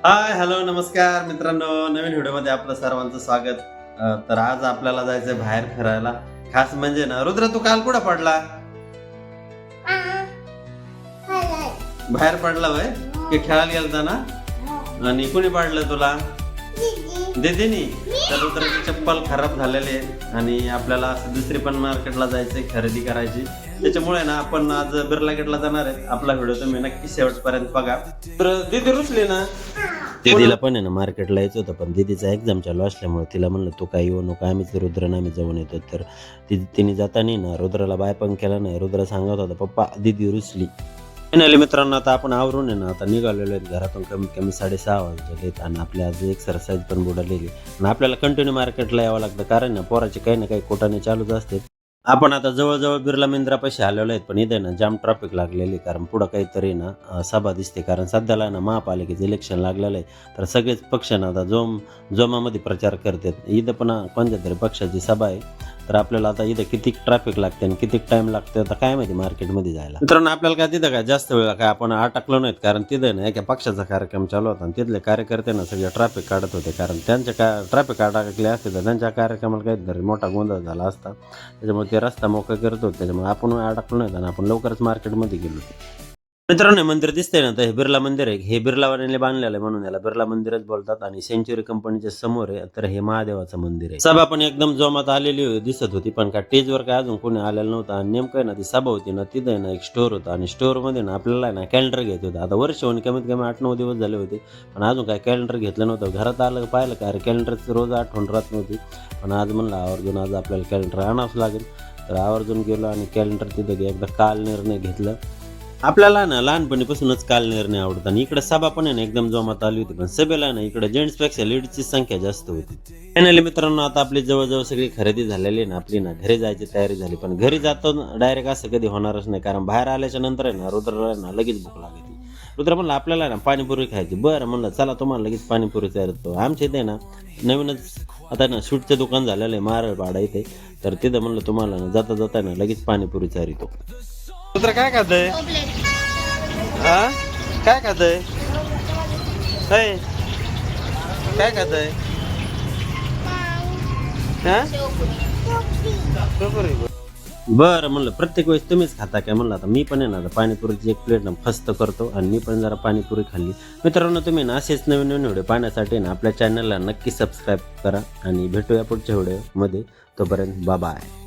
Hi hello नमस्कार मित्रांनो, नवीन व्हिडिओमध्ये आपलं सर्वांचं स्वागत. तर आज आपल्याला जायचंय बाहेर फिरायला. खास म्हणजे ना, रुद्र तू काल कुठं पडला? बाहेर पडला वय की खेळायला गेलता ना? आणि कुणी पाडलं तुला? दीदीनी. तर रुद्राची चप्पल खराब झालेली आहे आणि आपल्याला असं दुसरी पण मार्केटला जायचंय खरेदी करायची. त्याच्यामुळे ना आपण आज बिर्ला गेटला जाणार आहे. आपला व्हिडिओ तुम्ही नक्की शेवटपर्यंत बघा. तर दीदी रुसली ना, दीदीला पण आहे ना मार्केटला यायचं होतं, पण दीदीचा एक्झाम चालू असल्यामुळे तिला म्हणलं तू काय येऊ नको, आम्हीच रुद्रन आम्ही जाऊन येतो. तर तिने जाताना ना रुद्राला बाय पण केला नाही. रुद्र सांगत होता पप्पा दीदी रुसली. फायनली मित्रांनो आता आपण आवरून आहे ना आता निघालेलो आहेत घरातून. कमीत कमी 6:30 वाजलेत आणि आपल्या आज एक्सरसाइज पण बुडालेली आणि आपल्याला कंटिन्यू मार्केटला यावं लागतं, कारण ना पोराचे काही ना काही कोटाने चालूच असते. आपण आता जवळजवळ बिर्ला मंदिरापाशी आलेलो आहेत, पण इथे ना जाम ट्रॅफिक लागलेली, कारण पुढं काहीतरी ना सभा दिसते. कारण सध्याला ना महापालिकेचं इलेक्शन लागलेलं आहे, तर सगळेच पक्ष ना आता जोमामध्ये प्रचार करतात. इथं पण कोणत्या तरी पक्षाची सभा आहे. तर आपल्याला आता इथं किती ट्रॅफिक लागते आणि किती टाइम लागते आता काय माहिती मार्केटमध्ये जायला. मित्रांनो आपल्याला काय तिथं काय जास्त वेळ काय आपण अटकलो नाहीत, कारण तिथं ना एका पक्षाचा कार्यक्रम चालू होता आणि तिथले कार्यकर्ते ना सगळे ट्रॅफिक काढत होते, कारण त्यांच्या ट्रॅफिक अडकले असते तर त्यांच्या कार्यक्रमाला काहीतरी मोठा गोंधळ झाला असता. त्याच्यामुळे ते रस्ता मोकळा करत होते, त्याच्यामुळे आपण अडकलो नाहीत आणि आपण लवकरच मार्केटमध्ये गेलो. मित्रांनो मंदिर दिसतंय ना, तर हे बिर्ला मंदिर आहे. हे बिर्लावाल्याने बांधलेलं आहे म्हणून याला बिर्ला मंदिरच बोलतात. आणि सेंच्युरी कंपनीच्या समोर आहे, तर हे महादेवाचं मंदिर आहे. सभा पण एकदम जोमात आलेली दिसत होती, पण का स्टेजवर काय अजून कोणी आलेलं नव्हतं. आणि नेमकं आहे ना ती सभा होती ना, तिथं ना एक स्टोअर होता आणि स्टोअर मध्ये ना आपल्याला ना कॅलेंडर घ्यायचं होतं. आता वर्ष होऊन कमीत कमी 8-9 दिवस झाले होते, पण अजून काय कॅलेंडर घेतलं नव्हतं. घरात आलं पाहिलं का अरे कॅलेंडरचं रोज आठवण राहत नव्हती, पण आज म्हणलं आवर्जून आज आपल्याला कॅलेंडर आणावंच लागेल. तर आवर्जून गेलो आणि कॅलेंडर तिथं एकदा काल निर्णय घेतला. आपल्याला ना लहानपणीपासूनच काल निर्णय आवडतात आणि इकडे सभा पण आहे ना एकदम जोमात आली होती, पण सभेला ना इकडे जेंट्सपेक्षा लेडीजची संख्या जास्त होती. फायनली मित्रांनो आता आपली जवळजवळ सगळी खरेदी झालेली ना, आपली ना घरी जायची तयारी झाली. पण घरी जातो डायरेक्ट असं कधी होणारच नाही, कारण बाहेर आल्याच्या नंतर आहे ना रुद्रला ना लगेच भूक लागते. रुद्र म्हणलं आपल्याला ना पाणीपुरी खायची. बरं म्हणलं चला तुम्हाला लगेच पाणीपुरी तयार होतो. आमच्या इथे ना नवीनच आता ना स्वीटचं दुकान झालेलं आहे मारळपाडा इथे, तर तिथं म्हणलं तुम्हाला ना जाता जाता ना लगेच पाणीपुरी तयार येतो. रुद्र काय खातंय? हा काय खातंय? काय खातंय? बरं म्हणलं प्रत्येक वेळेस तुम्हीच खाता काय? म्हणलं आता मी पण आहे ना पाणीपुरीची एक प्लेट ना फस्त करतो आणि मी पण जरा पाणीपुरी खाल्ली. मित्रांनो तुम्ही ना असेच नवीन नवीन व्हिडिओ पाहण्यासाठी ना आपल्या चॅनलला नक्की सबस्क्राईब करा आणि भेटूया पुढच्या व्हिडिओमध्ये. तोपर्यंत बाय.